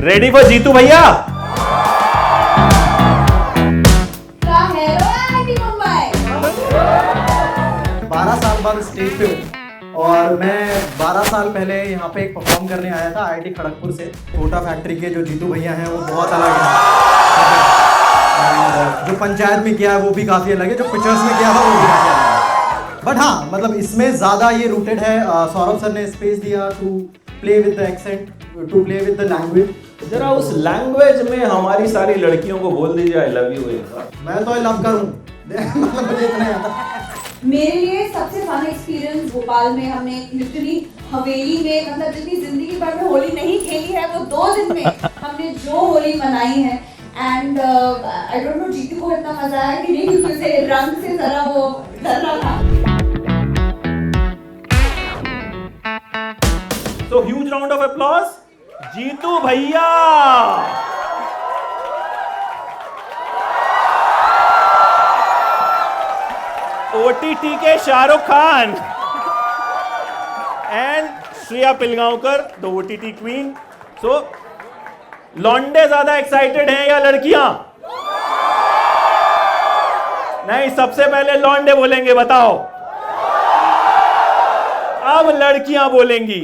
Ready for Jitu भैया? क्या हेरो है आईटी मुंबई। 12 साल बाद स्टेज पे हूँ और मैं 12 साल पहले यहाँ पे एक परफॉर्म करने आया था आईआईटी खड़गपुर से। कोटा फैक्ट्री के जो जीतू भैया हैं वो बहुत अलग हैं और जो पंचायत में किया है वो भी काफ़ी अलग है, जो पिक्चर्स में किया था वो भी काफ़ी अलग है। बट हाँ, मतलब इसमें ज़्यादा ये रूटेड है। सौरभ सर ने स्पेस दिया to play with the accent, to play with the language. जरा उस लैंग्वेज में हमारी सारी लड़कियों को बोल दीजिए आई लव यू। मैं तो आई लव करूँ मतलब मुझे इतना ही आता है। मेरे लिए सबसे फन एक्सपीरियंस भोपाल में हमने लिटरली हवेली में, मतलब जितनी जिंदगी भर में होली नहीं खेली है वो 2 दिन में हमने जो होली मनाई है। And I don't know Jeetu को इतना मजा आया कि नहीं, क्योंकि उसे रंग से जरा वो डर रहा था। So huge round of applause, Jitu भैया। OTT के Shahrukh Khan and Shreya Pilgaonkar, the OTT queen. So लौंडे ज्यादा एक्साइटेड हैं या लड़कियां? नहीं, सबसे पहले लौंडे बोलेंगे, बताओ। अब लड़कियां बोलेंगी।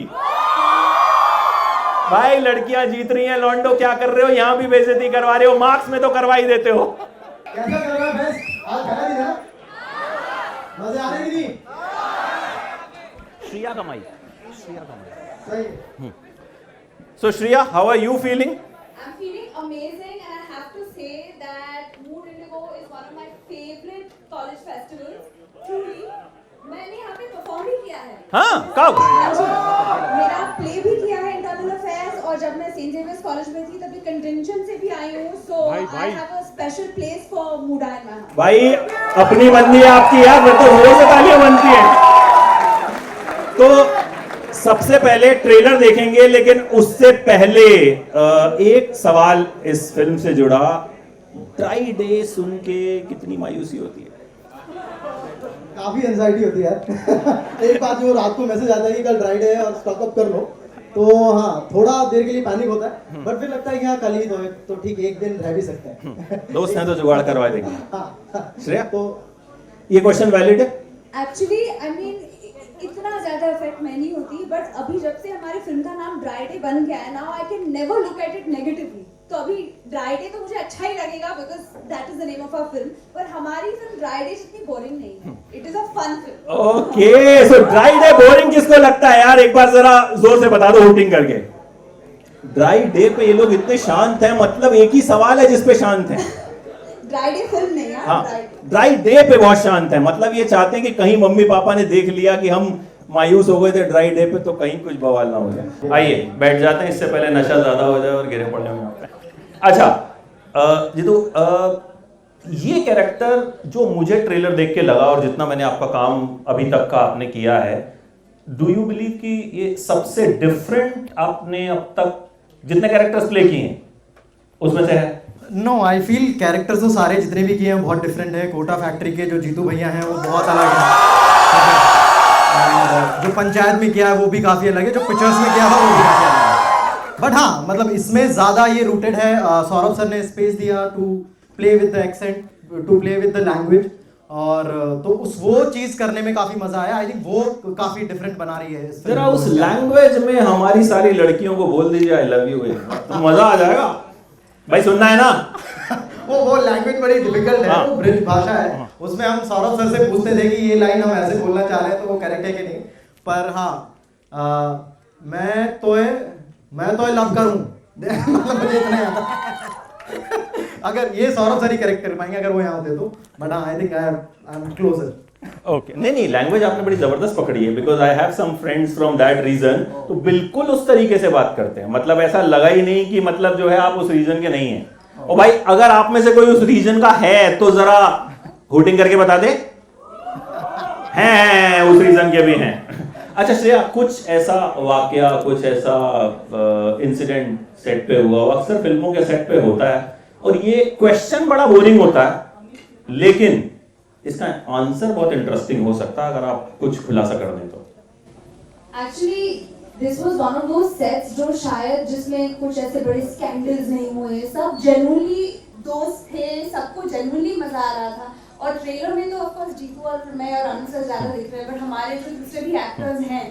भाई लड़कियां जीत रही हैं, लौंडो क्या कर रहे हो? यहां भी बेइज्जती करवा रहे हो, मार्क्स में तो करवा ही देते हो। कैसा कर रहा है बेस्ट? आज खड़ा नहीं था? मजे आ रहे कि नहीं? श्रेया कमाई। सही। So Shreya, how are you feeling? I'm feeling amazing and I have to say that Mood Indigo is one of my favorite college festivals. Truly, मैंने यहाँ पे परफॉर्म भी किया है। हाँ, कब? मेरा प्ले भी किया है इंटरनल अफेयर्स, और जब मैं सेंट जेवियर्स कॉलेज में थी तभी कंटेंशन से भी आई हूँ। So I have a special place for Mooda in my heart. भाई अपनी बनती है आपकी यार, फिर तो जोर से तालियां बनती है। तो सबसे पहले ट्रेलर देखेंगे, लेकिन उससे पहले एक सवाल इस फिल्म से जुड़ा। ड्राई डे सुन के कितनी मायूसी होती है? काफी एंजाइटी होती है यार। एक बात जो रात को मैसेज आता है कि कल ड्राई डे है और स्टॉक अप कर लो, तो हाँ थोड़ा देर के लिए पैनिक होता है, बट फिर लगता है कि हाँ कल ही तो ठीक, एक दिन रह भी सकते हैं। दोस्त हैं तो जुगाड़ करवा देंगे। हाँ, श्रेया, तो ये क्वेश्चन वैलिड है? एक्चुअली आई मीन इतना ज्यादा इफेक्ट मैं नहीं होती, बट अभी जब से हमारी फिल्म का नाम ड्राई डे बन गया है, now I can never look at it negatively. तो अभी ड्राई डे तो मुझे अच्छा ही लगेगा because that is the name of our film, पर हमारी फिल्म ड्राई डे जितनी बोरिंग नहीं है। It is a fun film. Okay, so dry day boring किसको लगता है यार? एक बार जरा जोर से बता दो हूटिंग करके। ड्राई डे पे ये लोग इतने शांत हैं, मतलब एक ही सवाल है जिसपे शांत हैं। ड्राई डे फिल्म नहीं है। हाँ, ड्राई डे पे बहुत शांत है, मतलब ये चाहते हैं कि कहीं मम्मी पापा ने देख लिया कि हम मायूस हो गए थे ड्राई डे पे, तो कहीं कुछ बवाल ना हो जाए। आइए बैठ जाते हैं, इससे पहले नशा ज्यादा हो जाए और गिरे पड़ने में। अच्छा जीतू, ये कैरेक्टर जो मुझे ट्रेलर देख के लगा और जितना मैंने आपका काम अभी तक का आपने किया है, डू यू बिलीव कि ये सबसे डिफरेंट आपने अब तक जितने कैरेक्टर्स प्ले किए हैं उसमें से है? नो, आई फील कैरेक्टर्स तो सारे जितने भी किए हैं बहुत डिफरेंट है। कोटा फैक्ट्री के जो जीतू भैया हैं वो बहुत अलग हैं और जो पंचायत में किया है वो भी काफ़ी अलग है, जो पिक्चर्स में किया था वो भी काफ़ी अलग है। बट हाँ, मतलब इसमें ज़्यादा ये रूटेड है। सौरभ सर ने स्पेस दिया to play with the accent, to play with the language, और तो वो चीज़ करने में काफ़ी मज़ा आया। आई थिंक वो काफ़ी डिफरेंट बना रही है। जरा उस लैंग्वेज में हमारी सारी लड़कियों को बोल दीजिए आई लव यू, तो मजा आ जाएगा। भाई सुनना है ना? वो लैंग्वेज बड़ी डिफिकल्ट है। हाँ। वो ब्रिज भाषा है। उसमें हम सौरभ सर से पूछते थे कि ये लाइन हम ऐसे बोलना चाह रहे हैं तो वो करेक्ट है कि नहीं। पर हाँ, मैं तो लव करूँ मतलब मुझे इतना ही आता है। अगर ये सौरभ सर ही करेक्ट कर पाएंगे अगर वो यहाँ होते तो, बट हाँ I think I am closer. Okay, नहीं लैंग्वेज आपने बड़ी जबरदस्त पकड़ी है, because I have some friends from that region, तो बिल्कुल उस तरीके से बात करते हैं। मतलब ऐसा लगा ही नहीं कि मतलब जो है आप उस रीजन के नहीं हैं। और भाई अगर आप में से कोई उस रीजन का है तो जरा हुटिंग करके बता दे। हैं उस रीजन के भी हैं। अच्छा श्रेया, कुछ ऐसा वाकया, कुछ ऐसा इंसिडेंट सेट पे हुआ? अक्सर फिल्मों के सेट पे होता है और ये क्वेश्चन बड़ा बोरिंग होता है, लेकिन इसका आंसर बहुत इंटरेस्टिंग हो सकता है अगर आप कुछ खुलासा कर दें तो। Actually this was one of those sets जो शायद जिसमें कुछ ऐसे बड़े स्कैंडल्स नहीं हुए, सब जेन्युइनली दोस्त थे, सबको जेन्युइनली मजा आ रहा था। और ट्रेलर में तो ऑफ कोर्स जीतू और मैं और अनु सर ज्यादा दिख रहे हैं, बट हमारे जो दूसरे भी एक्टर्स हैं,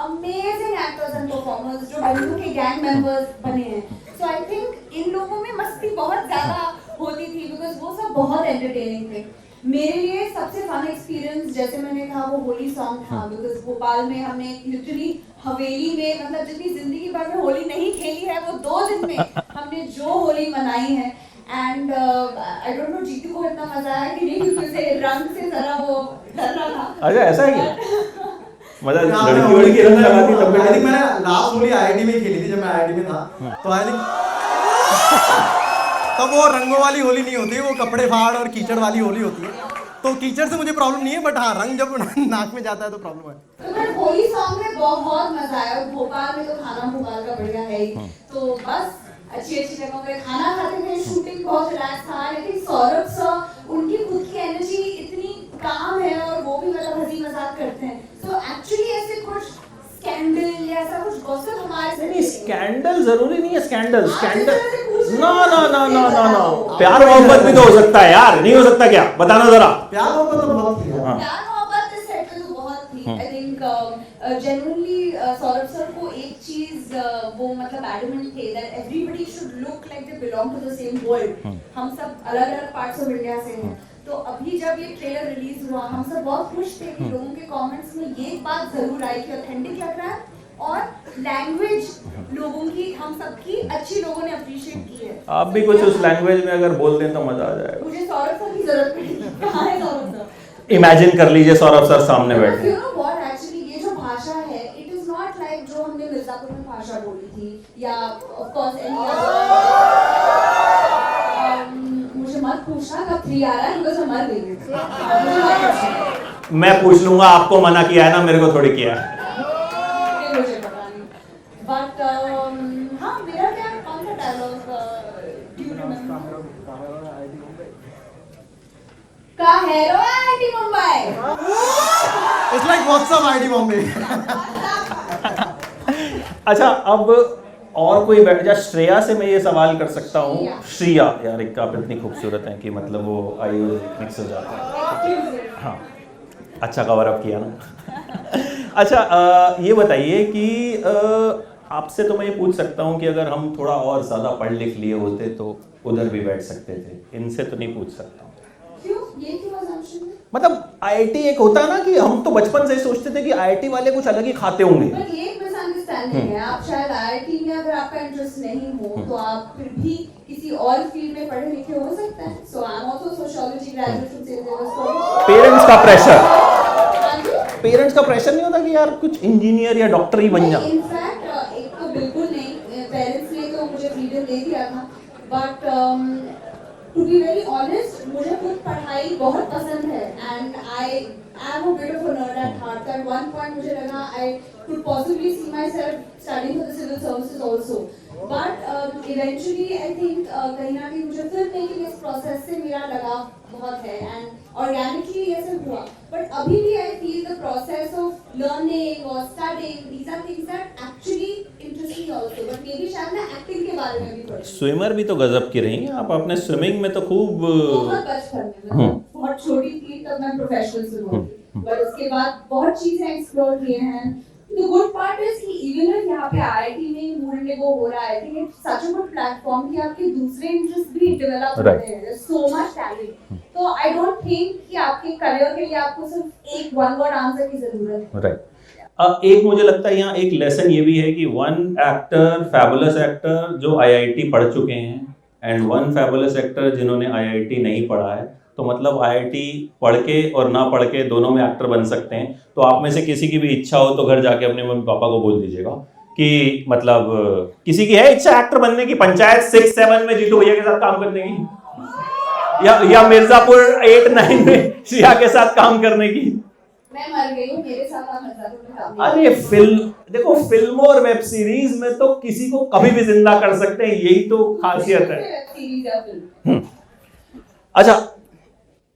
अमेजिंग एक्टर्स एंड परफॉर्मर्स जो बंधु के गैंग मेंबर्स बने हैं। सो आई थिंक इन लोगों में मस्ती बहुत ज्यादा होती थी बिकॉज वो सब बहुत एंटरटेनिंग थे। मेरे लिए सबसे फन एक्सपीरियंस जैसे मैंने कहा वो होली सॉन्ग था, बिकॉज भोपाल में हमने लिटरली हवेली में, मतलब जितनी जिंदगी भर में होली नहीं खेली है वो 2 दिन में हमने जो होली मनाई है। And I don't know Jeetu को इतना मजा आया कि नहीं, क्योंकि उसे रंग से जरा वो डर रहा था। अच्छा ऐसा है क्या? मतलब हाँ, लड़की वड़की रंग लगाती तब I think मैंने लास्ट होली आईआईटी में खेली थी जब मैं आईआईटी में था, तो आई थिंक तब वो रंगों वाली होली नहीं होती, वो कपड़े फाड़ और कीचड़ वाली होली होती है। तो कीचड़ से मुझे प्रॉब्लम नहीं है, बट हाँ रंग जब नाक में जाता है तो प्रॉब्लम है। तो बट होली सॉन्ग में बहुत मजा आया। और भोपाल में तो खाना भोपाल का बढ़िया है ही, तो बस अच्छी अच्छी जगहों पे खाना खाते थे, शूटिंग बहुत रिलैक्स था। आई थिंक सौरभ सर, उनकी खुद की एनर्जी इतनी काम है और वो भी मतलब हंसी मजाक करते हैं। सो एक्चुअली ऐसे कुछ स्कैंडल या ऐसा कुछ गॉसिप हमारे से नहीं, स्कैंडल जरूरी नहीं है। स्कैंडल आप इस तरह से पूछ रहे ना हो। ना ना ना ना ना प्यार मोहब्बत भी तो हो सकता है यार, नहीं हो सकता क्या? बताना जरा। प्यार मोहब्बत तो बहुत थी यार। हाँ। प्यार मोहब्बत इस सेट पे तो बहुत थी। I think genuinely Saurabh sir को एक चीज वो मतलब एडमेंट थे that everybody should look like they belong to the same world. हम सब अलग अलग पार्ट्स ऑफ इंडिया से हैं। तो अभी जब ये ट्रेलर रिलीज हुआ हम सब बहुत खुश थे कि लोगों के कमेंट्स में ये बात जरूर आई कि ऑथेंटिक लग रहा है और लैंग्वेज लोगों की, हम सबकी अच्छी लोगों ने अप्रिशिएट की है। आप भी कुछ उस लैंग्वेज में अगर बोल दें तो मजा आ जाएगा। मुझे सौरभ सर की जरूरत पड़ी। कहाँ है सौरभ सर? इमेजिन कर लीजिए सौरभ सर सामने बैठे। You know what, actually ये जो भाषा है, it is not like जो हमने मिर्जापुर में भाषा बोली थी या of course any मुझे मत पूछना कब 3 आ रहा है बिकॉज़ मैं मर गई हूँ। मुझे मत पूछना। मैं पूछ लूंगा, आपको मना किया है ना, मेरे को थोड़ी किया है। ये मुझे पता नहीं। But हाँ, मेरा क्या कौन सा डायलॉग do you remember? का हेरो IIT Mumbai. It's like WhatsApp ID Bombay. अच्छा अब और कोई बैठ जा। श्रेया से मैं ये सवाल कर सकता हूँ। श्रेया। श्रेया यार, एक आप इतनी खूबसूरत हैं कि मतलब वो आई मिक्स हो जाता है। हाँ, अच्छा कवर अप किया ना। अच्छा ये बताइए कि आपसे तो मैं ये पूछ सकता हूँ कि अगर हम थोड़ा और ज़्यादा पढ़ लिख लिए होते तो उधर भी बैठ सकते थे, इनसे तो नहीं पूछ सकता हूँ। क्यों? ये क्यों assumption है? मतलब आईआईटी एक होता है ना कि हम तो बचपन से ही सोचते थे कि आईआईटी वाले कुछ अलग ही खाते होंगे। बट ये एक मिसअंडरस्टैंडिंग है। आप शायद आईआईटी में अगर आपका इंटरेस्ट नहीं हो तो आप फिर भी किसी और फील्ड में पढ़े लिखे हो सकते हैं। So I am also sociology graduate from Saint Xavier's. Parents का प्रेशर, हाँ जी? पेरेंट्स का प्रेशर नहीं होता कि यार कुछ इंजीनियर या डॉक्टर ही बन जा। इनफैक्ट एक तो बिल्कुल नहीं, पेरेंट्स ने तो मुझे फ्रीडम दे दिया था, but to be very honest मुझे खुद पढ़ाई बहुत पसंद है and I am a bit of a nerd at heart. At one point मुझे लगा I could possibly see myself studying for the civil services also, but eventually I think कहीं ना कहीं मुझे फिल्म मेकिंग इस process से मेरा लगाव बहुत है एंड ऑर्गेनिकली ऐसे हुआ। बट अभी भी I feel the process of learning और studying these are things that actually interest me also, but maybe शायद मैं एक्टिंग के बारे में भी पढ़ूं। स्विमर भी तो गजब की रही हैं आप, अपने स्विमिंग में तो खूब बहुत बचपन में, मतलब बहुत छोटी थी तब मैं प्रोफेशनल स्विमर थी, बट उसके बाद बहुत चीजें एक्सप्लोर किए हैं। The good part is कि even if यहाँ पे IIT में मूड इंडिगो हो रहा है, I think it's such a good platform कि आपके दूसरे इंटरेस्ट भी डेवलप होते हैं। There's so much talent. तो I don't think कि आपके करियर के लिए आपको सिर्फ एक one word आंसर की जरूरत है। राइट। एक मुझे लगता है यहाँ एक लेसन ये भी है कि वन एक्टर, फैबुलस एक्टर जो आईआईटी पढ़ चुके हैं एंड वन फैबुलस एक्टर जिन्होंने आईआईटी नहीं पढ़ा है, तो मतलब आईआईटी पढ़ के और ना पढ़ के दोनों में एक्टर बन सकते हैं। तो आप में से किसी की भी इच्छा हो तो घर जाके अपने मम्मी पापा को बोल दीजिएगा कि मतलब किसी की है इच्छा एक्टर बनने की, पंचायत 6-7 में जीतू भैया के साथ काम करने की या मिर्जापुर 8-9 में श्रेया के साथ काम करने की। मैं मर गई हूँ, मेरे साथ आप मिर्जापुर में काम अरे फिल्म देखो, फिल्मों और वेब सीरीज में तो किसी को कभी भी जिंदा कर सकते हैं, यही तो खासियत है। सीरीज या फिल्म। अच्छा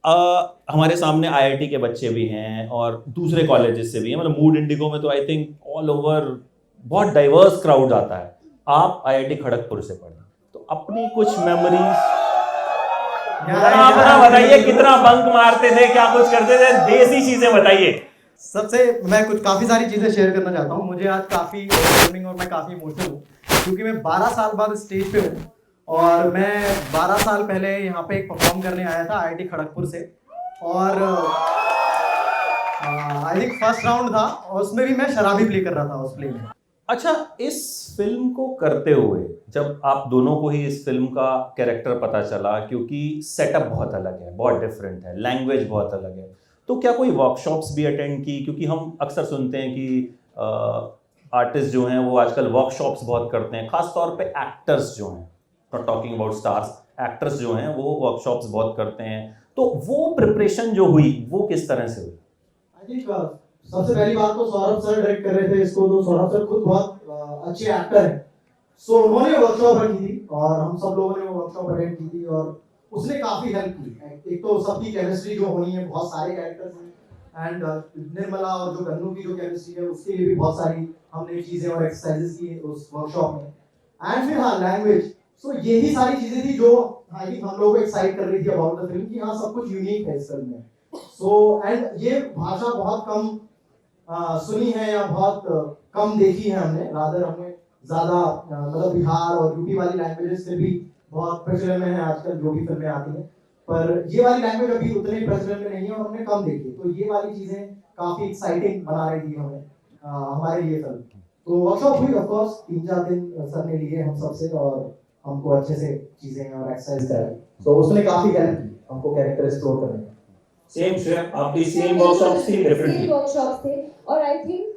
हमारे सामने आईआईटी के बच्चे भी हैं और दूसरे कॉलेजेस से भी हैं, मतलब मूड इंडिगो में तो आई थिंक ऑल ओवर बहुत डाइवर्स क्राउड आता है। आप आईआईटी खड़गपुर से पढ़े, तो अपनी कुछ मेमोरीज अपना बताइए, कितना बंक मारते थे, क्या कुछ करते थे, देसी चीजें बताइए। सबसे मैं कुछ काफ़ी सारी चीज़ें शेयर करना चाहता हूँ। मुझे आज काफ़ी ओवरवेलमिंग और मैं काफ़ी इमोशनल हूँ क्योंकि मैं 12 साल बाद स्टेज पे हूँ और मैं 12 साल पहले यहाँ पे एक परफॉर्म करने आया था आईआईटी खड़गपुर से और आई थिंक फर्स्ट राउंड था और उसमें भी मैं शराबी प्ले कर रहा था उस प्ले में। अच्छा, इस फिल्म को करते हुए जब आप दोनों को ही इस फिल्म का कैरेक्टर पता चला, क्योंकि सेटअप बहुत अलग है, बहुत डिफरेंट है, लैंग्वेज बहुत अलग है, तो क्या कोई वर्कशॉप्स भी अटेंड की? क्योंकि हम अक्सर सुनते हैं कि आर्टिस्ट जो हैं वो आजकल वर्कशॉप्स बहुत करते हैं, खास तौर पे एक्टर्स जो हैं, not talking about stars, actors जो हैं वो वर्कशॉप्स बहुत करते हैं, तो वो प्रिपरेशन जो हुई वो किस तरह से हुई? आई थिंक सबसे पहली बात तो सौरभ सर डायरेक्ट कर रहे थे इसको, तो सौरभ सर खुद बहुत अच्छे एक्टर हैं, सो उन्होंने वर्कशॉप रखी थी और हम सब लोगों ने वो वर्कशॉप अटेंड की थी और उसने काफी हेल्प की। एक तो सबकी केमिस्ट्री जो होनी है, बहुत सारे कैरेक्टर्स हैं एंड निर्मला और जो गन्नू की जो केमिस्ट्री है उसके लिए भी बहुत सारी हमने चीजें और एक्सरसाइजेस की उस वर्कशॉप में। एंड फिर हाँ, लैंग्वेज, सो यही सारी चीजें थी जो आई थिंक हम लोग को एक्साइट कर रही थी अबाउट द फिल्म कि हाँ सब कुछ यूनिक है इस फिल्म में। सो एंड ये भाषा बहुत कम सुनी है या बहुत कम देखी है हमने, रादर हमने ज्यादा मतलब बिहार और यूपी वाली लैंग्वेजेस से भी बहुत प्रचलन में है आजकल जो भी फिल्में आती हैं, पर ये वाली लैंग्वेज अभी उतने प्रचलन में नहीं है और हमने कम देखी, तो ये वाली चीजें काफी एक्साइटिंग बना रही थी हमें हमारे लिए फिल्म। तो वर्कशॉप हुई ऑफ कोर्स 3-4 दिन सर ने लिए हम सबसे और हमको अच्छे से चीजें और एक्सरसाइज कराई, तो उसने काफी हेल्प की हमको कैरेक्टर एक्सप्लोर करने में। सेम शेयर आपकी सेम वर्कशॉप्स थी, डिफरेंटली वर्कशॉप्स थे और आई थिंक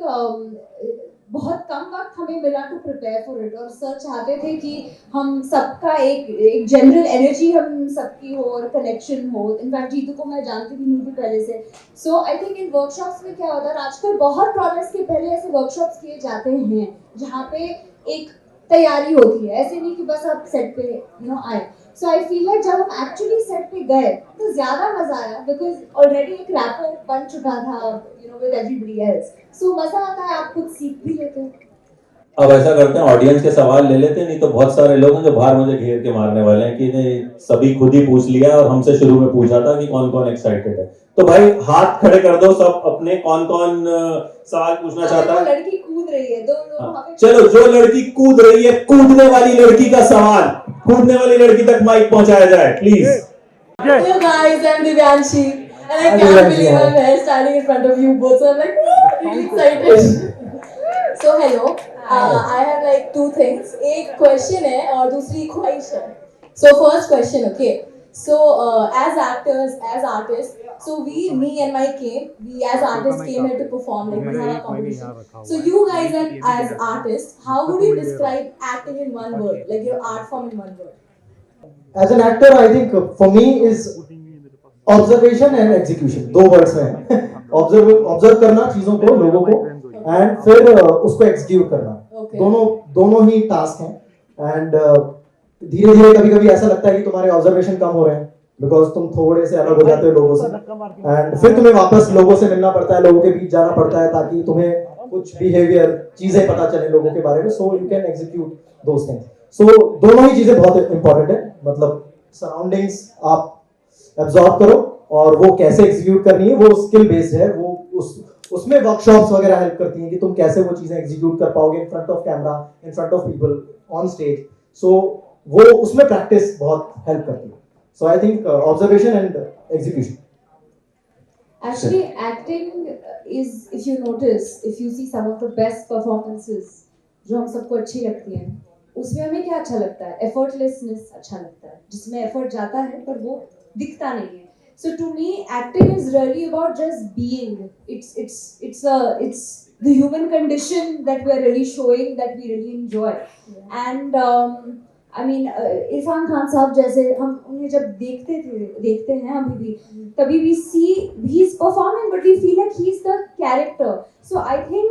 बहुत कम वक्त हमें मिला टू प्रिपेयर फॉर इट और सर चाहते थे कि हम सबका एक जनरल एनर्जी हम सबकी हो और कनेक्शन हो। इनफैक्ट जीतू को मैं जानती भी नहीं थी पहले से, सो आई थिंक इन वर्कशॉप्स में क्या होता है, आजकल बहुत प्रोजेक्ट्स के पहले ऐसे वर्कशॉप्स किए जाते हैं जहाँ पे एक तैयारी होती है, ऐसे नहीं कि बस आप सेट पे आए। सो आई फील लाइक जब हम एक्चुअली सेट पे गए तो ज्यादा मजा आया बिकॉज ऑलरेडी एक रैपो बन चुका था विद एवरीबॉडी एल्स, सो मजा आता है, आप कुछ सीख भी लेते हो। अब ऐसा करते हैं, ऑडियंस के सवाल ले लेते हैं, नहीं तो बहुत सारे लोग हैं जो बाहर मुझे घेर के मारने वाले हैं कि नहीं सभी खुद ही पूछ लिया और हमसे शुरू में पूछा था कि कौन कौन एक्साइटेड है। तो भाई हाथ खड़े कर दो सब अपने, कौन कौन सवाल पूछना चाहता है। लड़की कूद रही है दो चलो, जो लड़की कूद रही है, कूदने वाली लड़की का सवाल कूदने वाली लड़की तक माइक पहुंचाया जाए please. Hello guys, I'm Divyanshi and I can't believe I'm here standing in front of you both, so I'm like really excited. So hello, I have like two things. एक question है और दूसरी ख्वाहिश है. So first question, okay. So as actors, as artists, so me and my team, we as artists came here to perform, like we have a competition. So you guys as artists, how would you describe acting in one word, like your art form in one word? As an actor, I think for me is observation and execution, दो words हैं। Observe करना चीजों को, लोगों को, and फिर उसको execute करना, दोनों ही टास्क हैं। एंड धीरे धीरे कभी कभी ऐसा लगता है कि तुम्हारे ऑब्जर्वेशन कम हो रहे हैं बिकॉज तुम थोड़े से अलग हो जाते हो लोगों से, एंड फिर तुम्हें वापस लोगों से मिलना पड़ता है, लोगों के बीच जाना पड़ता है ताकि तुम्हें कुछ बिहेवियर चीजें पता चले लोगों के बारे में, so you can execute those things. So दोनों ही चीजें बहुत इंपॉर्टेंट है, मतलब सराउंडिंग्स आप एब्जॉर्ब करो और वो कैसे एग्जीक्यूट करनी है वो स्किल बेस्ड है, वो उसमें वर्कशॉप्स वगैरह हेल्प करती हैं कि तुम कैसे वो चीजें एग्जीक्यूट कर पाओगे in front of camera, in front of people, on stage. So वो उसमें प्रैक्टिस बहुत हेल्प करती है। So I think observation and execution. Actually, acting is, if you notice, if you see some of the best performances, जो हम सबको अच्छी लगती हैं, उसमें हमें क्या अच्छा लगता है? Effortlessness अच्छा लगता है, जिसमें effort जाता है पर वो दिखता नहीं है। So to me, acting is really about just being. It's the human condition that we are really showing, that we really enjoy. And I mean, Irfan Khan साहब जैसे हम उन्हें जब देखते हैं अभी भी, तभी भी he is performing, but we feel like he is the character. So I think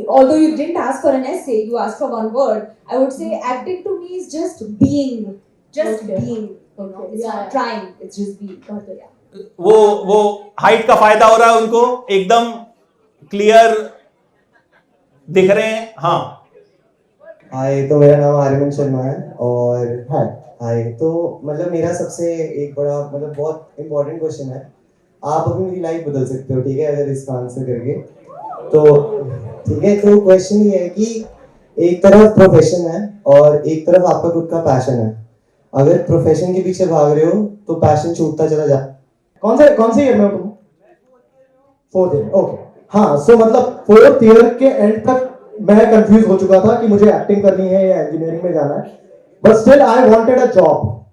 although you didn't ask for an essay, you asked for one word, I would say acting to me is just being, being. It's not trying, it's just being. Yeah. वो height का फायदा हो रहा है उनको, एकदम clear दिख रहे हैं? हाँ, हाय, तो मेरा नाम आर्यमन शर्मा है और हाय तो मतलब मेरा सबसे एक बड़ा मतलब बहुत इंपॉर्टेंट क्वेश्चन है। आप अभी मेरी लाइफ बदल सकते हो, ठीक है, अगर इसका आंसर करके। तो ठीक है, तो क्वेश्चन ये है कि एक तरफ प्रोफेशन है और एक तरफ आपका खुद का पैशन है। अगर प्रोफेशन के पीछे भाग रहे हो तो पैशन छूटता चला जा। कौन से ईयर में हो तुम? 4th year, okay. हाँ, सो मतलब 4th ईयर के एंड तक मैं कंफ्यूज हो चुका था कि मुझे एक्टिंग करनी है या इंजीनियरिंग में जाना है, but still I wanted a job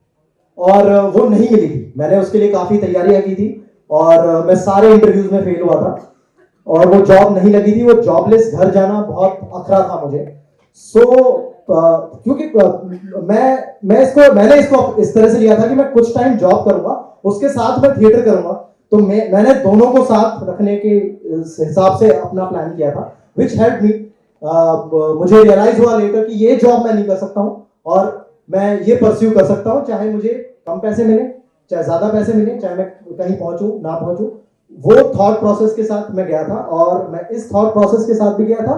और वो नहीं मिली थी। मैंने उसके लिए काफी तैयारियां की थी और मैं सारे इंटरव्यूज में फेल हुआ था और वो जॉब नहीं लगी थी। वो जॉबलेस घर जाना बहुत अखरा था मुझे। क्योंकि मैंने इसको इस तरह से लिया था कि मैं कुछ टाइम जॉब करूंगा, उसके साथ मैं थिएटर करूंगा। तो मैंने दोनों को साथ रखने के हिसाब से अपना प्लान किया था, विच हेल्प मी। मुझे रियलाइज हुआ लेटर कि ये जॉब मैं नहीं कर सकता हूँ और मैं ये परस्यू कर सकता हूँ, चाहे मुझे कम पैसे मिले, चाहे ज्यादा पैसे मिले, चाहे मैं कहीं पहुंचूं ना पहुंचूं। वो थॉट प्रोसेस के साथ मैं गया था और मैं इस थॉट प्रोसेस के साथ भी गया था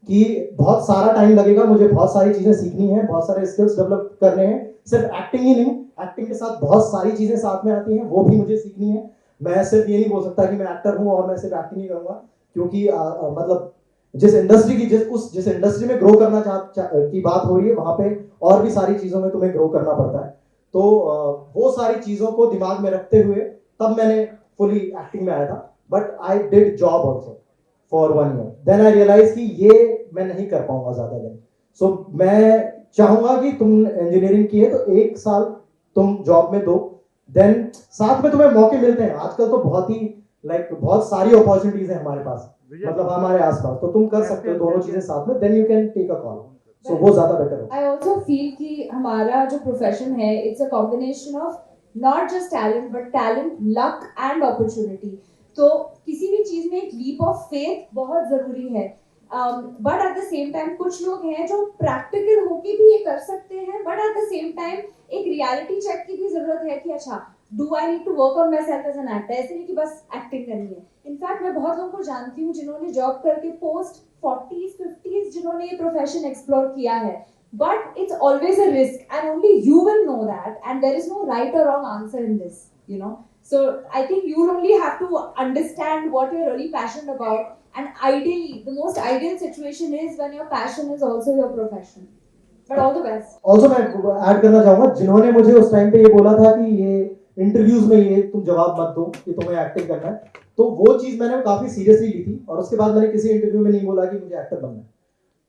कि बहुत सारा टाइम लगेगा, मुझे बहुत सारी चीजें सीखनी है, बहुत सारे स्किल्स डेवलप करने हैं। सिर्फ एक्टिंग ही नहीं, एक्टिंग के साथ बहुत सारी चीजें साथ में आती हैं, वो भी मुझे सीखनी है। मैं सिर्फ ये नहीं बोल सकता कि मैं एक्टर हूँ और मैं सिर्फ एक्टिंग ही करूंगा, क्योंकि मतलब जिस इंडस्ट्री में ग्रो करना की बात हो रही है, वहां पे और भी सारी चीजों में तुम्हें ग्रो करना पड़ता है। तो वो सारी चीजों को दिमाग में रखते हुए तब मैंने फुली एक्टिंग में आया था। But I did job also for 1 year, then I realise कि ये मैं नहीं कर पाऊंगा ज्यादा दिन। सो मैं चाहूंगा कि तुम इंजीनियरिंग की है तो 1 साल तुम जॉब में दो, देन साथ में तुम्हें मौके मिलते हैं। आजकल तो बहुत सारी अपॉर्चुनिटीज है हमारे पास, मतलब हमारे आसपास, तो तुम कर सकते हो दोनों चीजें साथ में, then you can take a call. So वो ज्यादा बेटर है। I also feel कि हमारा जो प्रोफेशन है, it's a combination of not just talent but talent, luck and opportunity. तो किसी भी चीज में एक leap of faith बहुत जरूरी है। But at the same time कुछ लोग हैं जो प्रैक्टिकल होके भी ये कर सकते हैं, but at the same time एक रियलिटी चेक की भी जरूरत है कि अच्छा, do I need to work on myself as an actor. ऐसे नहीं कि बस एक्टिंग करनी है। इनफैक्ट मैं बहुत लोगों को जानती हूँ जिन्होंने जॉब करके पोस्ट 40s 50s जिन्होंने ये प्रोफेशन एक्सप्लोर किया है, but it's always a risk and only you will know that, and there is no right or wrong answer in this, you know. So I think you only have to understand what you're really passionate about, and ideally the most ideal situation is when your passion is also your profession. But all the best. Also मैं add करना चाहूंगा, जिन्होंने मुझे उस time पे ये बोला था कि ये इंटरव्यूज में ये तुम जवाब मत दो कि तुम्हें एक्टिंग करना है, तो वो चीज मैंने काफी सीरियसली ली थी और उसके बाद मैंने किसी इंटरव्यू में नहीं बोला कि मुझे एक्टर बनना है,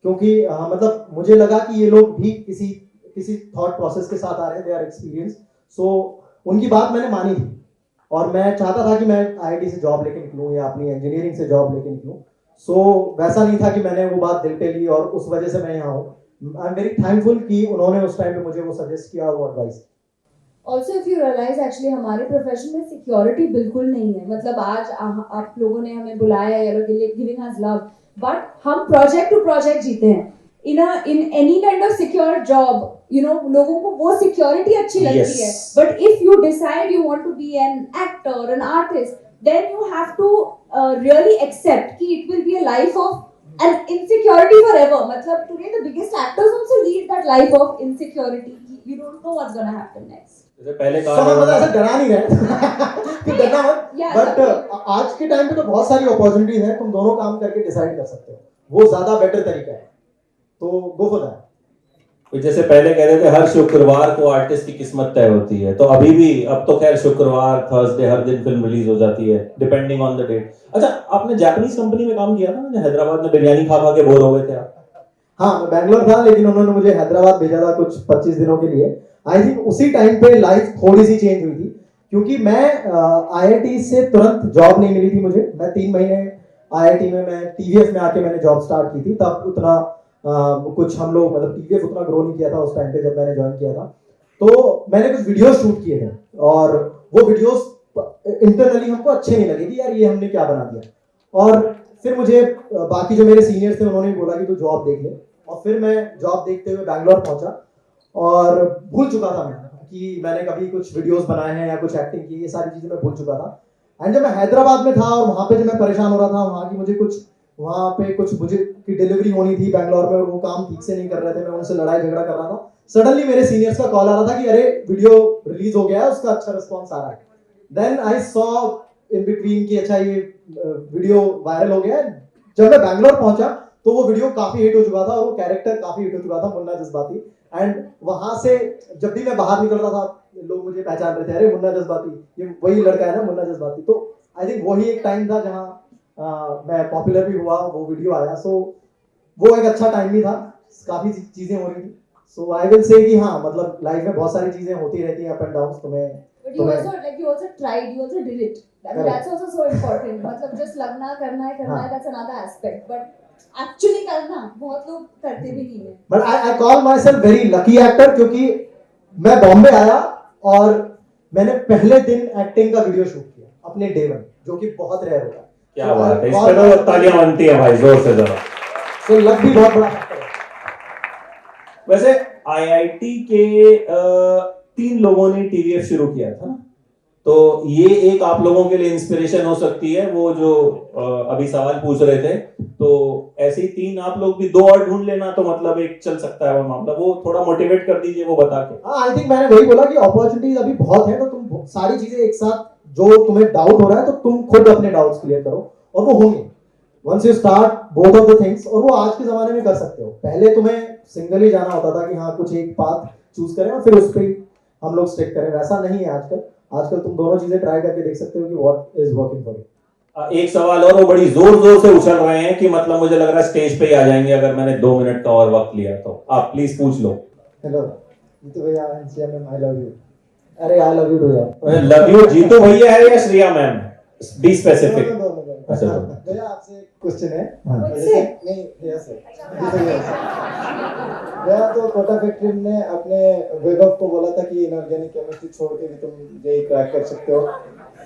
क्योंकि मतलब मुझे लगा कि ये लोग भी किसी थॉट प्रोसेस के साथ आ रहे हैं, दे आर एक्सपीरियंस। सो उनकी बात मैंने मानी थी और मैं चाहता था कि मैं आईआईटी से जॉब लेके निकलूं या अपनी इंजीनियरिंग से जॉब लेके निकलूं। सो वैसा नहीं था कि मैंने वो बात दिल पे ली और उस वजह से मैं यहाँ हूँ। आई एम वेरी थैंकफुल कि उन्होंने उस टाइम पे मुझे वो सजेस्ट किया और वो advice. Also if you realize actually हमारे प्रोफेशन में सिक्योरिटी बिल्कुल नहीं है। मतलब आज आप लोगों ने हमें बुलाया, you're giving us love, but हम प्रोजेक्ट टू प्रोजेक्ट जीते हैं। In any kind of secure job, you know, लोगों को वो सिक्योरिटी अच्छी लगती है, but if you decide you want to be an actor, an artist, then you have to really accept कि it will be a life of an insecurity forever. मतलब today the biggest actors also lead that life of insecurity. You don't know what's gonna happen next. जैसे पहले तो हम मतलब ऐसे डरा नहीं रहे कि डरना मत, Yeah, बट आज के टाइम पे तो बहुत सारी अपॉर्चुनिटीज हैं, तुम दोनों काम करके डिसाइड कर सकते हो, वो ज्यादा बेटर तरीका है, तो गो फॉर दैट। जैसे पहले कहते थे हर शुक्रवार को आर्टिस्ट की किस्मत तय होती है, तो अभी भी, अब तो खैर शुक्रवार थर्सडे हर दिन फिल्म रिलीज हो जाती है डिपेंडिंग ऑन द डेट। अच्छा, आपने जापानीज कंपनी में काम किया था ना, हैदराबाद में बिरयानी खा खा के बोर हो गए थे आप? हाँ, मैं बैंगलोर था, लेकिन उन्होंने मुझे हैदराबाद भेजा था कुछ 25 दिनों के लिए। आई थिंक उसी टाइम पे लाइफ थोड़ी सी चेंज हुई थी, क्योंकि मैं आईआईटी से तुरंत जॉब नहीं मिली थी मुझे। मैं 3 महीने आईआईटी में, मैं टीवीएफ में आके मैंने जॉब स्टार्ट की थी। तब उतना कुछ हम लोग, मतलब टीवीएफ उतना ग्रो नहीं किया था उस टाइम पे जब मैंने ज्वाइन किया था। तो मैंने कुछ वीडियोस शूट किए थे और वो वीडियोस इंटरनली हमको अच्छे नहीं लगे कि यार ये हमने क्या बना दिया। और फिर मुझे बाकी जो मेरे सीनियर्स थे उन्होंने बोला कि तू जॉब देख ले, और फिर मैं जॉब देखते हुए बैंगलोर पहुंचा और भूल चुका था मैं कि मैंने कभी कुछ वीडियोस बनाए हैं या कुछ एक्टिंग की, ये सारी चीजें मैं भूल चुका था। एंड जब मैं हैदराबाद में था और वहां पे जब मैं परेशान हो रहा था, वहां की मुझे कुछ वहाँ पे कुछ मुझे की डिलीवरी होनी थी बैंगलोर में और वो काम ठीक से नहीं कर रहे थे, मैं उनसे लड़ाई झगड़ा कर रहा था। सडनली मेरे सीनियर्स का कॉल आ रहा था कि अरे वीडियो रिलीज हो गया है, उसका अच्छा रिस्पॉन्स आ रहा है। Then I saw in between कि अच्छा ये वीडियो वायरल हो गया है। जब मैं बैंगलोर पहुंचा तो वो वीडियो काफी हिट हो चुका था और वो कैरेक्टर काफी हिट हो चुका था, मुन्ना जज्बाती। एंड वहां से जब भी मैं बाहर निकल रहा था लोग मुझे पहचान रहे थे, अरे मुन्ना जज्बाती, ये वही लड़का है ना मुन्ना जज्बाती। तो आई थिंक वही एक टाइम था जहाँ मैं पॉपुलर भी हुआ, वो वीडियो आया। सो वो एक अच्छा टाइम भी था, काफी चीजें हो रही थी। सो आई विल से कि हाँ मतलब लाइफ में बहुत सारी चीजें होती रहती हैं, अप एंड डाउन। तुम्हें But you also like you also tried, you also did it. I mean, that's also so important. मतलब just लगना करना है, that's another aspect. But actually करना बहुत लोग करते भी नहीं है. But I call my self very lucky actor, क्योंकि मैं बॉम्बे आया और मैंने पहले दिन एक्टिंग का वीडियो शूट किया अपने डे वन, जो कि बहुत रेयर होता है। क्या बात है, इस पे तो तालियां बनती है भाई, जोर से जरा। सो लक भी बहुत बड़ा फैक्टर है। वैसे आईआईटी के 3 लोगों ने टीवीएफ शुरू किया था ना, तो ये एक आप लोगों के लिए इंस्पिरेशन हो सकती है। वो जो अभी सवाल पूछ रहे थे, तो ऐसे ही 3 आप लोग भी 2 और ढूंढ लेना, तो मतलब एक चल सकता है वो मामला। वो थोड़ा मोटिवेट कर दीजिए वो बता के। हाँ, आई थिंक मैंने वही बोला कि अपॉर्चुनिटीज अभी बहुत है, तो तुम सारी चीजें एक साथ, जो तुम्हें डाउट हो रहा है तो तुम खुद अपने डाउट्स क्लियर करो और वो होंगे। Once you start both of the things, और वो आज के जमाने में कर सकते हो। पहले तुम्हें सिंगल ही जाना होता था कि हाँ कुछ एक पाथ चूज करें और फिर उस पर हम लोग स्टिक करें, वैसा नहीं है आजकल। आजकल तुम दोनों चीजें ट्राई करके देख सकते हो कि what is working for you. एक सवाल और, वो बड़ी जोर जोर से उछल रहे हैं कि मतलब मुझे लग रहा है स्टेज पे ही आ जाएंगे अगर मैंने 2 मिनट का और वक्त लिया तो। आप प्लीज पूछ लो। हेलो जीतू भैया, आई लव यू। अरे आई लव यू टू यार। लव यू जीतू भैया है या श्रिया मैम? Be specific. अच्छा भैया आपसे क्वेश्चन है। मुझसे? नहीं भैया से। भैया तो कोटा फैक्ट्री ने अपने वैभव को बोला था कि इनऑर्गेनिक केमिस्ट्री छोड़ के भी तुम जेई क्रैक कर सकते हो,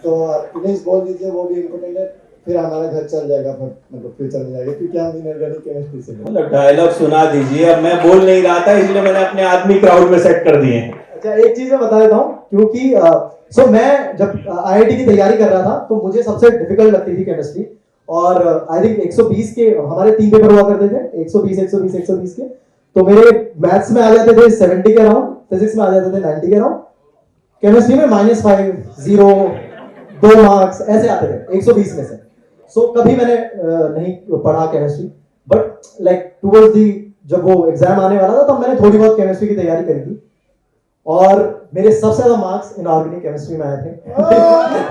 तो प्लीज बोल दीजिए, वो भी इम्पोर्टेंट है। फिर हमारा घर चल जाएगा, मतलब फ्यूचर में जाएगा, क्योंकि हम इनऑर्गेनिक केमिस्ट्री से। मतलब डायलॉग सुना दीजिए। अब मैं बोल नहीं रहा था इसलिए मैंने अपने आदमी क्राउड में सेट कर दिए। अच्छा एक चीज मैं बता देता हूँ, क्योंकि सो मैं जब आईआईटी की तैयारी कर रहा था तो मुझे सबसे डिफिकल्ट लगती थी केमिस्ट्री। और आई थिंक 120 के हमारे 3 पेपर हुआ करते थे, 120 120 120 के। तो मेरे मैथ्स में आ जाते थे 70 के अराउंड, फिजिक्स में आ जाते थे 90 के अराउंड, केमिस्ट्री में -5 0 2 मार्क्स ऐसे आते थे 120 में से। सो कभी मैंने नहीं पढ़ा chemistry, but like towards the जब वो एग्जाम आने वाला था तब मैंने थोड़ी बहुत केमिस्ट्री की तैयारी करी थी और मेरे सबसे ज्यादा मार्क्स इनऑर्गेनिक केमिस्ट्री में आए थे।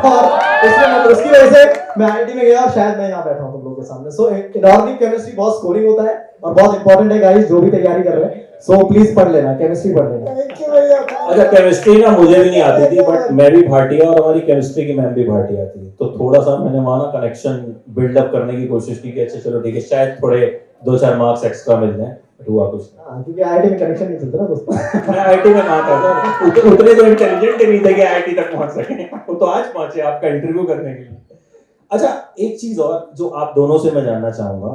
और उसकी वजह से मैं आईआईटी में गया और शायद मैं यहाँ बैठा हूँ तुम लोगों के सामने। सो इनऑर्गेनिक केमिस्ट्री बहुत स्कोरिंग होता है और बहुत इंपॉर्टेंट है गाइस, जो भी तैयारी कर रहे हैं। सो प्लीज पढ़ लेना, केमिस्ट्री पढ़ लेना। अच्छा केमिस्ट्री ना मुझे भी नहीं आती थी, बट मैं भी भाटिया और हमारी केमिस्ट्री की मैम भी भाटिया थी, तो थोड़ा सा मैंने वहां ना कनेक्शन बिल्डअप करने की कोशिश की कि अच्छा चलो ठीक है शायद थोड़े 2-4 मार्क्स एक्स्ट्रा मिल जाए। हुआ कुछ क्योंकि आईआईटी में कनेक्शन नहीं चलता ना दोस्तों। मैं आईआईटी में कहाँ था, उतने तो इंटेलिजेंट नहीं थे कि आईआईटी तक पहुंच सके। वो तो आज पहुंचे आपका इंटरव्यू करने के लिए। अच्छा एक चीज और जो आप दोनों से मैं जानना चाहूंगा,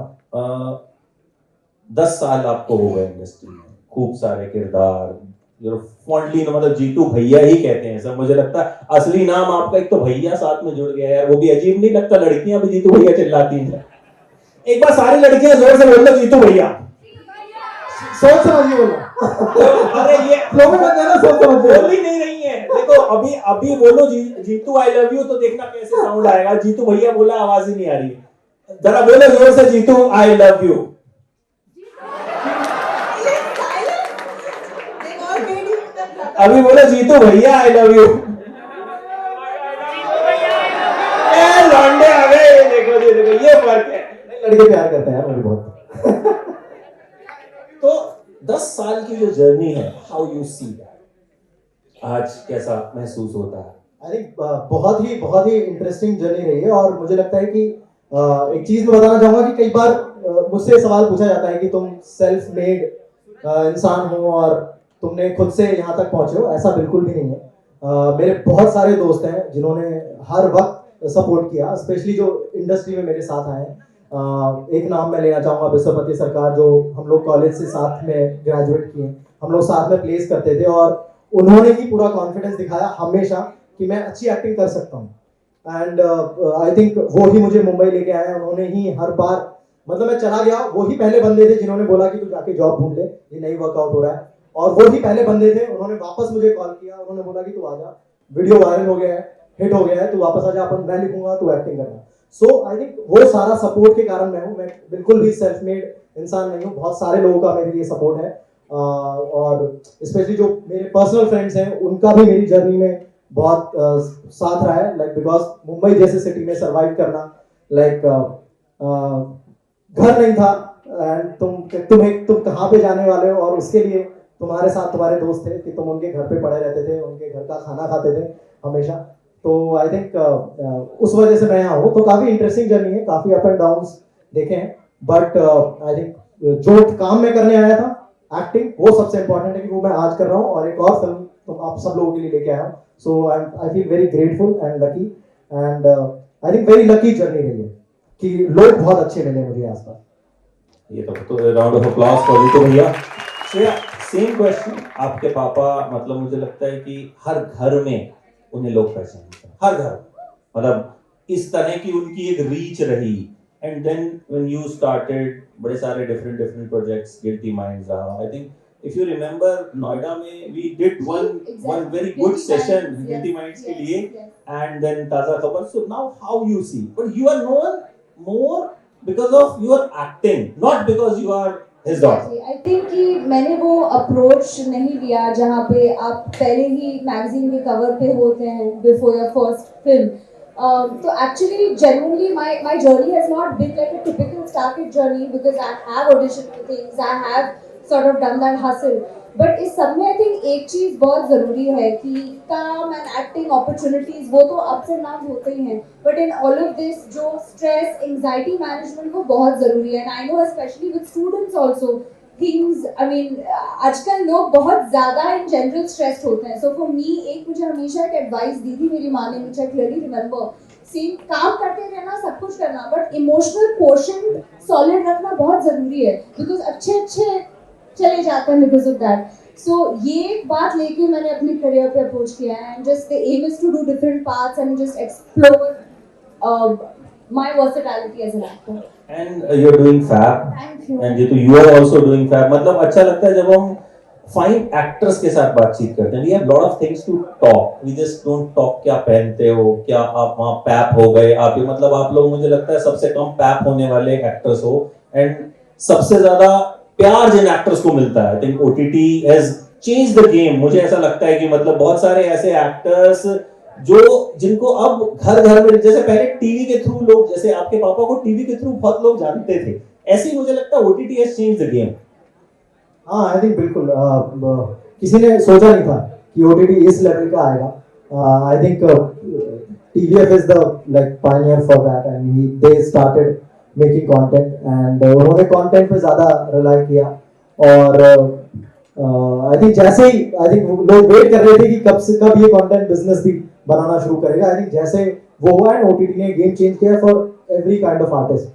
10 साल आपको हो गए इंडस्ट्री में, खूब सारे किरदार, जो फॉन्टली मतलब जीतू भैया ही कहते हैं सब। मुझे लगता है असली नाम आपका एक तो भैया साथ में जुड़ गया यार, वो भी अजीब नहीं लगता? लड़कियां भी जीतू भैया चिल्लाती हैं। एक बार सारी लड़कियां जोर से बोल दो जीतू भैया। सोच समझिए बोलो। अरे ये फ्लो में बन जाना, सोच समझिए। बोल ही नहीं रही है। देखो अभी बोलो जीतू आई लव यू, तो देखना कैसे साउंड आएगा। जीतू भैया बोला आवाज ही नहीं आ रही है। जरा बोलो जोर से जीतू आई लव यू। अभी बोलो जीतू भैया आई लव यू। लौंडे आ गए, देखो ये फर्क है। लड़के प्यार करते हैं यार मुझे बहुत। तो 10 साल की जो जर्नी है, हाउ यू सी दैट, आज कैसा महसूस होता है? आई थिंक बहुत ही इंटरेस्टिंग जर्नी रही है। और मुझे लगता है कि एक चीज मैं बताना चाहूंगा कि कई बार मुझसे सवाल पूछा जाता है कि तुम सेल्फ मेड इंसान हो और तुमने खुद से यहाँ तक पहुंचे हो। ऐसा बिल्कुल भी नहीं है। मेरे बहुत सारे दोस्त हैं जिन्होंने हर वक्त सपोर्ट किया, स्पेशली जो इंडस्ट्री में मेरे साथ आए हैं। एक नाम मैं लेना चाहूंगा, विश्वपति सरकार, जो हम लोग कॉलेज से साथ में ग्रेजुएट किए, हम लोग साथ में प्लेस करते थे और उन्होंने ही पूरा कॉन्फिडेंस दिखाया हमेशा कि मैं अच्छी एक्टिंग कर सकता हूँ। एंड आई थिंक वो ही मुझे मुंबई लेके आए। उन्होंने ही हर बार मतलब मैं चला गया, वही पहले बंदे थे जिन्होंने बोला कि तू जाके जॉब ढूंढ ले, ये नहीं वर्कआउट हो रहा है, और वही पहले बंदे थे, उन्होंने वापस मुझे कॉल किया, उन्होंने बोला कि तू आ जा, वीडियो वायरल हो गया है, हिट हो गया है, तू वापस आ जा, अपन मैं लिखूंगा, तू एक्टिंग करना। सो आई थिंक वो सारा सपोर्ट के कारण मैं हूँ, मैं बिल्कुल भी सेल्फ मेड इंसान नहीं हूँ, बहुत सारे लोगों का मेरे लिए सपोर्ट है, और स्पेशली जो मेरे पर्सनल फ्रेंड्स हैं उनका भी मेरी जर्नी में बहुत साथ रहा है, लाइक बिकॉज मुंबई जैसे सिटी में सरवाइव करना, लाइक घर नहीं था, एंड तुम कहाँ पे जाने वाले हो, और उसके लिए तुम्हारे साथ तुम्हारे दोस्त थे कि तुम उनके घर पे पड़े रहते थे, उनके घर का खाना खाते थे हमेशा। तो आई थिंक उस वजह से मैं यहाँ हूँ। तो काफ़ी इंटरेस्टिंग जर्नी है, काफ़ी अप एंड डाउन्स देखे हैं, बट आई थिंक जो काम मैं करने आया था एक्टिंग, वो सबसे इंपॉर्टेंट है कि वो मैं आज कर रहा हूँ, और एक और फिल्म तो आप सब लोगों के लिए लेके आया हूँ। So I feel very grateful and lucky, and I think very lucky journey रही है कि लोग बहुत अच्छे मिले मुझे आसपास। ये तो round of applause for you. तो भैया सेम क्वेश्चन, आपके पापा मतलब मुझे लगता है कि हर घर में उन्हें लोग पहचानते हैं, हर घर, मतलब इस तरह की उनकी एक रीच रही, and then when you started बड़े सारे डिफरेंट प्रोजेक्ट्स, गिल्टी माइंड्स रहा, I think if you remember Noida में we did one very good session guilty minds के लिए, and then Taaza Khabar. So now how you see, but you are known more because of your acting, not because you are his daughter. I think कि मैंने वो approach नहीं लिया जहाँ पे आप पहले ही मैगजीन के कवर पे होते हैं before your first film. So actually, genuinely, my journey has not been like a typical star kid journey because I have auditioned for things, I have sort of done that hustle. But इस सब में I think एक चीज बहुत जरूरी है कि काम एंड एक्टिंग अपॉर्चुनिटीज वो तो अप्स एंड डाउन होते ही हैं, but in all of this जो स्ट्रेस एंजाइटी मैनेजमेंट वो बहुत जरूरी है, and I know specially with students also things, I mean आजकल लोग बहुत ज्यादा इन जनरल स्ट्रेस्ड होते हैं। सो फॉर मी एक मुझे हमेशा एक एडवाइस दी थी मेरी माँ ने, मुझे आई क्लियरली रिमेंबर, सेम काम करते रहना, सब कुछ करना, बट इमोशनल पोर्शन सॉलिड रखना बहुत जरूरी है, बिकॉज अच्छे चले जाते हैं बिकॉज ऑफ दैट। सो ये बात लेके मैंने अपने करियर पे अप्रोच किया है, and just the aim is to do different paths and just explore my versatility as an actor. And you're doing fab. Thank you. And Jitu, you are also doing fab. मतलब अच्छा लगता है जब हम fine actors के साथ बातचीत करते हैं। We have lot of things to talk. We just don't talk क्या पहनते हो, क्या आप वहाँ पैप हो गए, आप ये मतलब आप लोग मुझे लगता है सबसे कम पैप होने वाले एक्टर्स हो, एंड सबसे ज्यादा प्यार जिन एक्टर्स को मिलता है। I think OTT has changed the game. मुझे ऐसा लगता है कि मतलब बहुत सारे ऐसे एक्टर्स जो जिनको अब घर में, जैसे पहले टीवी के थ्रू लोग, जैसे आपके पापा को टीवी के थ्रू बहुत लोग जानते थे, ऐसे ही मुझे लगता है OTT has changed the game. हाँ आई थिंक बिल्कुल, किसी ने सोचा नहीं था कि OTT इस लेवल का आएगा। I think TVF is the like pioneer for that, and they started making content, and उन्होंने content पे ज़्यादा rely किया, और आई थिंक जैसे ही लोग वेट कर रहे थे कि कब ये content business भी बनाना शुरू करेगा। आई थिंक जैसे वो हुआ है, OTT ने गेम चेंज किया for every kind of artist.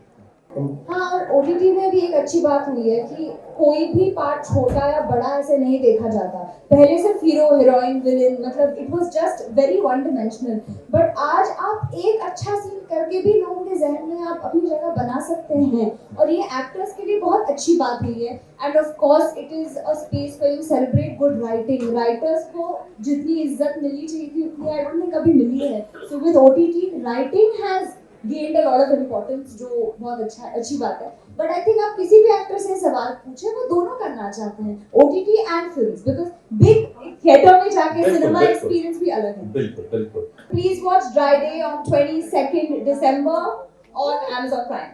हाँ, और OTT में भी एक अच्छी बात हुई है कि कोई भी पार्ट छोटा या बड़ा ऐसे नहीं देखा जाता। पहले सिर्फ हीरो हीरोइन विलेन, मतलब it was just very one dimensional, but आज आप एक अच्छा सीन करके भी लोगों के जहन में आप अपनी जगह बना सकते हैं, और ये एक्टर्स के लिए बहुत अच्छी बात हुई है। And of course it is a space where you celebrate good writing. Writers को जितनी इज्जत मिलनी चाहिए थी उतनी आई डोंट थिंक कभी मिली है। So with OTT writing has gained a lot of importance, जो बहुत अच्छी बात है। बट आई थिंक आप किसी भी एक्टर से सवाल पूछे, वो दोनों करना चाहते हैं, OTT and films, because big theatre में जाके सिनेमा एक्सपीरियंस भी अलग है। बिल्कुल। Please watch dry day on 22 December on Amazon Prime.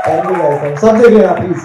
Thank you guys, सब देख लेना प्लीज।